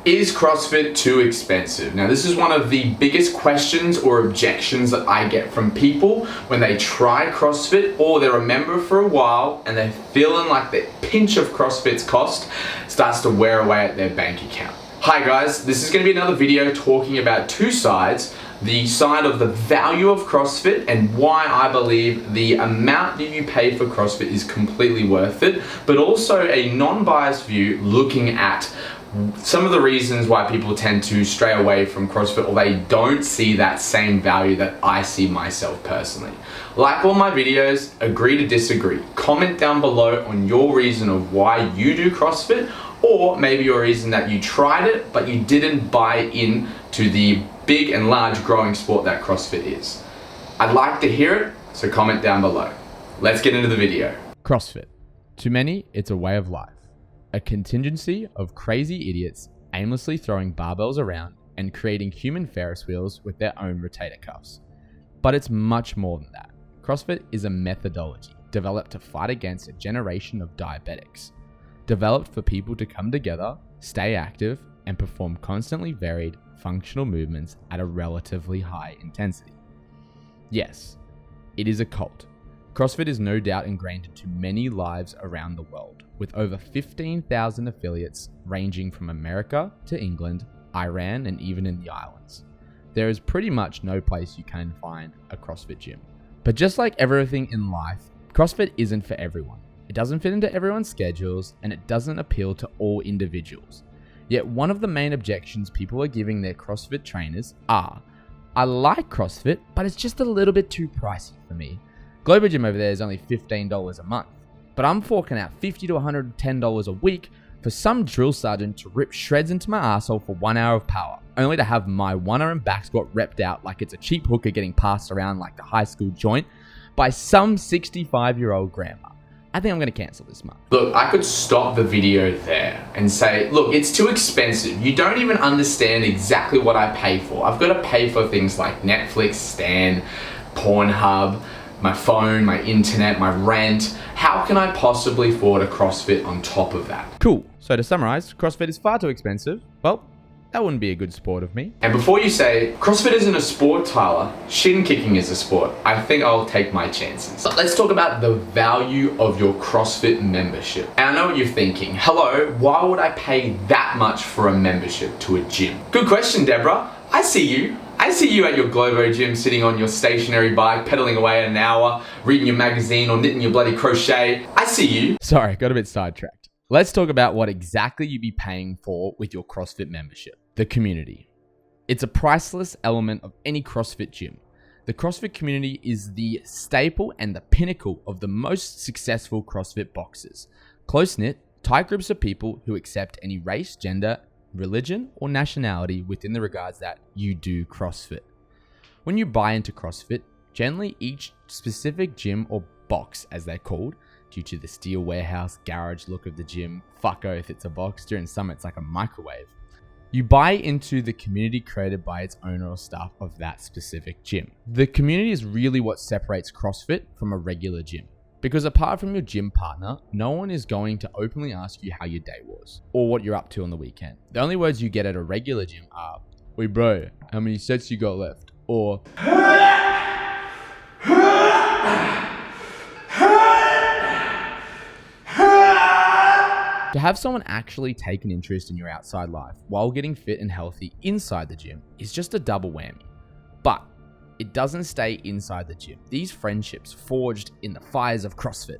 Is CrossFit too expensive? Now, this is one of the biggest questions or objections that I get from people when they try CrossFit or they're a member for a while and they're feeling like the pinch of CrossFit's cost starts to wear away at their bank account. Hi guys, this is going to be another video talking about two sides. The side of the value of CrossFit and why I believe the amount that you pay for CrossFit is completely worth it, but also a non-biased view looking at some of the reasons why people tend to stray away from CrossFit or they don't see that same value that I see myself personally. Like all my videos, agree to disagree. Comment down below on your reason of why you do CrossFit, or maybe your reason that you tried it but you didn't buy in to the big and large growing sport that CrossFit is. I'd like to hear it, so comment down below. Let's get into the video. CrossFit. To many, it's a way of life. A contingency of crazy idiots aimlessly throwing barbells around and creating human Ferris wheels with their own rotator cuffs. But it's much more than that. CrossFit is a methodology developed to fight against a generation of diabetics. Developed for people to come together, stay active, and perform constantly varied functional movements at a relatively high intensity. Yes, it is a cult. CrossFit is no doubt ingrained into many lives around the world, with over 15,000 affiliates ranging from America to England, Iran, and even in the islands. There is pretty much no place you can find a CrossFit gym. But just like everything in life, CrossFit isn't for everyone. It doesn't fit into everyone's schedules, and it doesn't appeal to all individuals. Yet one of the main objections people are giving their CrossFit trainers are, I like CrossFit, but it's just a little bit too pricey for me. Global Gym over there is only $15 a month, but I'm forking out $50 to $110 a week for some drill sergeant to rip shreds into my asshole for 1 hour of power, only to have my 1 arm back squat repped out like it's a cheap hooker getting passed around like the high school joint by some 65-year-old grandma. I think I'm going to cancel this month. Look, I could stop the video there and say, look, it's too expensive. You don't even understand exactly what I pay for. I've got to pay for things like Netflix, Stan, Pornhub, my phone, my internet, my rent. How can I possibly afford a CrossFit on top of that? Cool. So to summarize, CrossFit is far too expensive. Well, that wouldn't be a good sport of me. And before you say, CrossFit isn't a sport, Tyler, shin kicking is a sport, I think I'll take my chances. But let's talk about the value of your CrossFit membership. And I know what you're thinking. Hello, why would I pay that much for a membership to a gym? Good question, Deborah. I see you. I see you at your Globo gym sitting on your stationary bike, pedaling away an hour, reading your magazine or knitting your bloody crochet. I see you. Sorry, got a bit sidetracked. Let's talk about what exactly you'd be paying for with your CrossFit membership. The community. It's a priceless element of any CrossFit gym. The CrossFit community is the staple and the pinnacle of the most successful CrossFit boxers. Close-knit, tight groups of people who accept any race, gender, religion, or nationality within the regards that you do CrossFit. When you buy into CrossFit, generally each specific gym or box, as they're called, due to the steel warehouse garage look of the gym, fuck oath it's a box, during summer it's like a microwave. You buy into the community created by its owner or staff of that specific gym. The community is really what separates CrossFit from a regular gym. Because apart from your gym partner, no one is going to openly ask you how your day was or what you're up to on the weekend. The only words you get at a regular gym are, "Wait bro, how many sets you got left?" Or to have someone actually take an interest in your outside life while getting fit and healthy inside the gym is just a double whammy. But it doesn't stay inside the gym. These friendships forged in the fires of CrossFit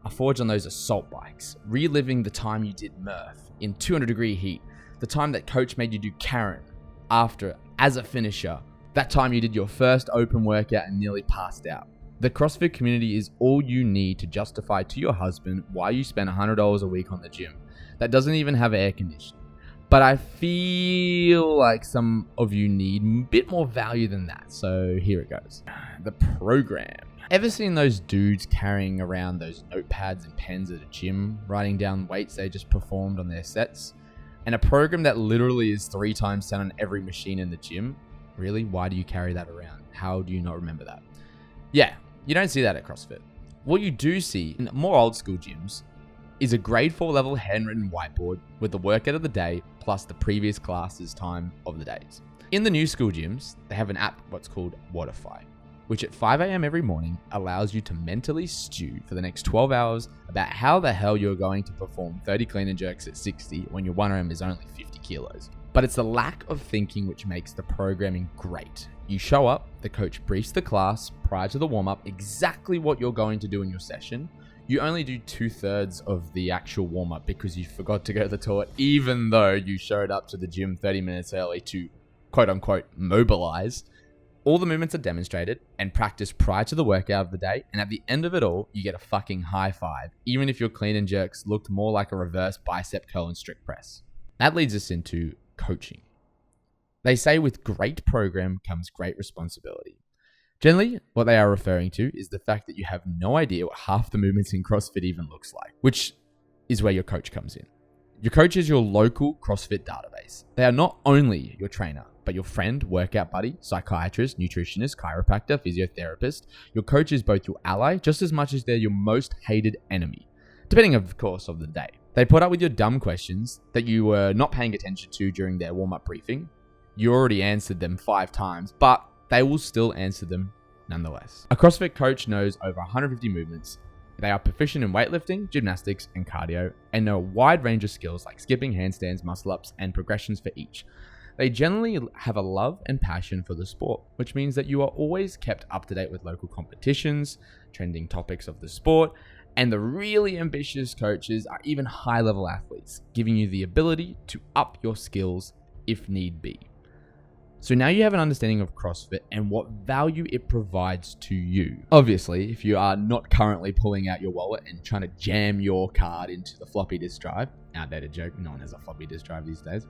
are forged on those assault bikes, reliving the time you did Murph in 200-degree heat, the time that coach made you do Karen after as a finisher, that time you did your first open workout and nearly passed out. The CrossFit community is all you need to justify to your husband why you spend $100 a week on the gym that doesn't even have air conditioning. But I feel like some of you need a bit more value than that, so here it goes. The program. Ever seen those dudes carrying around those notepads and pens at a gym, writing down weights they just performed on their sets? And a program that literally is 3 times 10 on every machine in the gym? Really? Why do you carry that around? How do you not remember that? Yeah, you don't see that at CrossFit. What you do see in more old school gyms is a grade 4 level handwritten whiteboard with the workout of the day plus the previous class's time of the days. In the new school gyms, they have an app what's called Waterfy, which at 5 a.m. every morning allows you to mentally stew for the next 12 hours about how the hell you're going to perform 30 clean and jerks at 60 when your 1RM is only 50 kilos. But it's the lack of thinking which makes the programming great. You show up, the coach briefs the class prior to the warm-up exactly what you're going to do in your session. You only do 2/3 of the actual warm-up because you forgot to go to the toilet, even though you showed up to the gym 30 minutes early to quote-unquote mobilize. All the movements are demonstrated and practiced prior to the workout of the day, and at the end of it all, you get a fucking high five, even if your clean and jerks looked more like a reverse bicep curl and strict press. That leads us into coaching. They say with great program comes great responsibility. Generally, what they are referring to is the fact that you have no idea what half the movements in CrossFit even looks like, which is where your coach comes in. Your coach is your local CrossFit database. They are not only your trainer, but your friend, workout buddy, psychiatrist, nutritionist, chiropractor, physiotherapist. Your coach is both your ally just as much as they're your most hated enemy, depending of course of the day. They put up with your dumb questions that you were not paying attention to during their warm-up briefing. You already answered them 5 times, but they will still answer them nonetheless. A CrossFit coach knows over 150 movements. They are proficient in weightlifting, gymnastics, and cardio, and know a wide range of skills like skipping, handstands, muscle-ups, and progressions for each. They generally have a love and passion for the sport, which means that you are always kept up to date with local competitions, trending topics of the sport, and the really ambitious coaches are even high-level athletes, giving you the ability to up your skills if need be. So now you have an understanding of CrossFit and what value it provides to you. Obviously, if you are not currently pulling out your wallet and trying to jam your card into the floppy disk drive, outdated joke, no one has a floppy disk drive these days,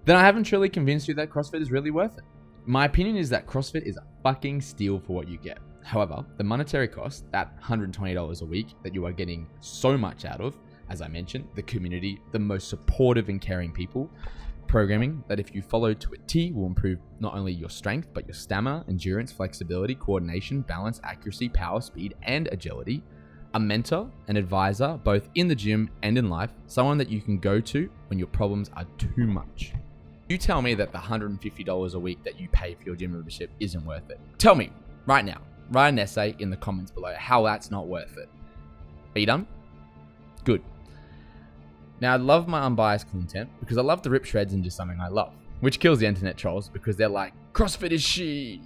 then I haven't truly convinced you that CrossFit is really worth it. My opinion is that CrossFit is a fucking steal for what you get. However, the monetary cost, that $120 a week that you are getting so much out of, as I mentioned, the community, the most supportive and caring people, programming that if you follow to a T will improve not only your strength, but your stamina, endurance, flexibility, coordination, balance, accuracy, power, speed, and agility. A mentor, an advisor, both in the gym and in life, someone that you can go to when your problems are too much. You tell me that the $150 a week that you pay for your gym membership isn't worth it. Tell me right now. Write an essay in the comments below how that's not worth it. Are you done? Good. Now, I love my unbiased content because I love to rip shreds into something I love, which kills the internet trolls because they're like, CrossFit is shit.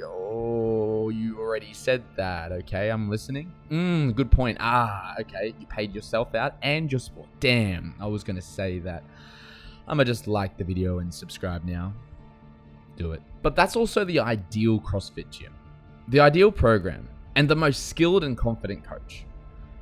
Oh, you already said that. Okay, I'm listening. Good point. Okay, you paid yourself out and your sport. Damn, I was going to say that. I'm going to just like the video and subscribe now. Do it. But that's also the ideal CrossFit gym, the ideal program, and the most skilled and confident coach.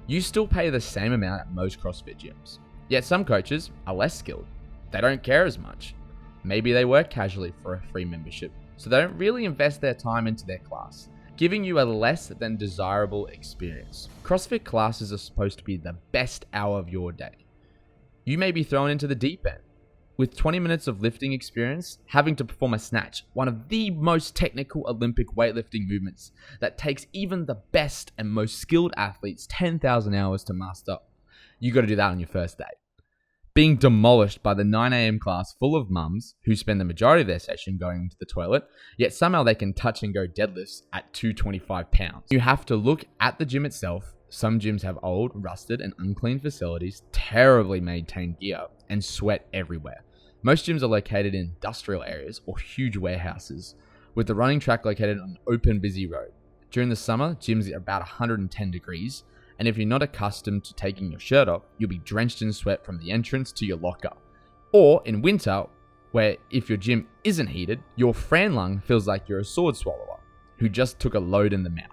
You still pay the same amount at most CrossFit gyms. Yet some coaches are less skilled. They don't care as much. Maybe they work casually for a free membership, so they don't really invest their time into their class, giving you a less than desirable experience. CrossFit classes are supposed to be the best hour of your day. You may be thrown into the deep end. With 20 minutes of lifting experience, having to perform a snatch, one of the most technical Olympic weightlifting movements that takes even the best and most skilled athletes 10,000 hours to master. You got to do that on your first day. Being demolished by the 9 a.m. class full of mums who spend the majority of their session going to the toilet, yet somehow they can touch and go deadlifts at 225 pounds. You have to look at the gym itself. Some gyms have old, rusted, and unclean facilities, terribly maintained gear, and sweat everywhere. Most gyms are located in industrial areas or huge warehouses, with the running track located on an open, busy road. During the summer, gyms are about 110 degrees, and if you're not accustomed to taking your shirt off, you'll be drenched in sweat from the entrance to your locker. Or in winter, where if your gym isn't heated, your Fran lung feels like you're a sword swallower who just took a load in the mouth.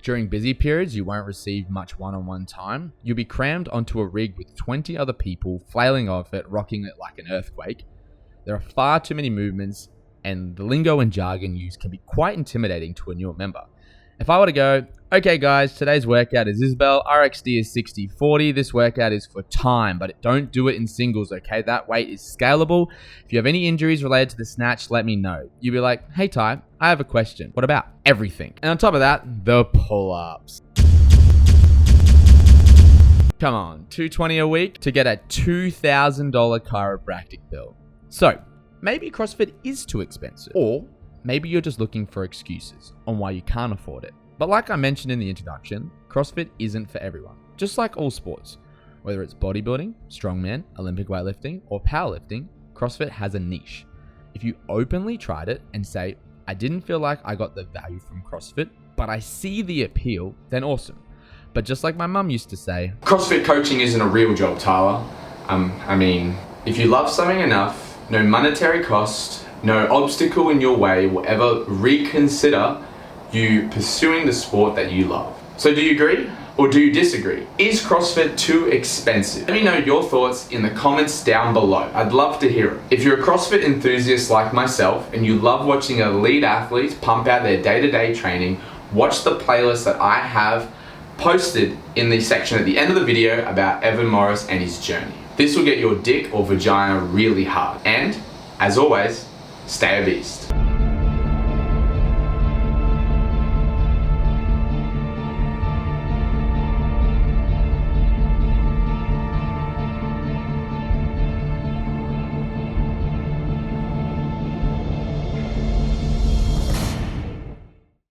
During busy periods, you won't receive much one-on-one time. You'll be crammed onto a rig with 20 other people flailing off it, rocking it like an earthquake. There are far too many movements, and the lingo and jargon used can be quite intimidating to a newer member. If I were to go, okay guys, today's workout is Isabel, RXD is 60-40, this workout is for time, but don't do it in singles, okay? That weight is scalable. If you have any injuries related to the snatch, let me know. You'll be like, hey Ty, I have a question. What about? Everything. And on top of that, the pull-ups. Come on, $220 a week to get a $2,000 chiropractic bill. So, maybe CrossFit is too expensive, or maybe you're just looking for excuses on why you can't afford it. But like I mentioned in the introduction, CrossFit isn't for everyone. Just like all sports, whether it's bodybuilding, strongman, Olympic weightlifting, or powerlifting, CrossFit has a niche. If you openly tried it and say, I didn't feel like I got the value from CrossFit, but I see the appeal, then awesome. But just like my mum used to say, CrossFit coaching isn't a real job, Tyler. I mean, if you love something enough, no monetary cost, no obstacle in your way will ever reconsider you pursuing the sport that you love. So do you agree or do you disagree? Is CrossFit too expensive? Let me know your thoughts in the comments down below. I'd love to hear it. If you're a CrossFit enthusiast like myself and you love watching elite athletes pump out their day-to-day training, watch the playlist that I have posted in the section at the end of the video about Evan Morris and his journey. This will get your dick or vagina really hard. And, as always, stay a beast.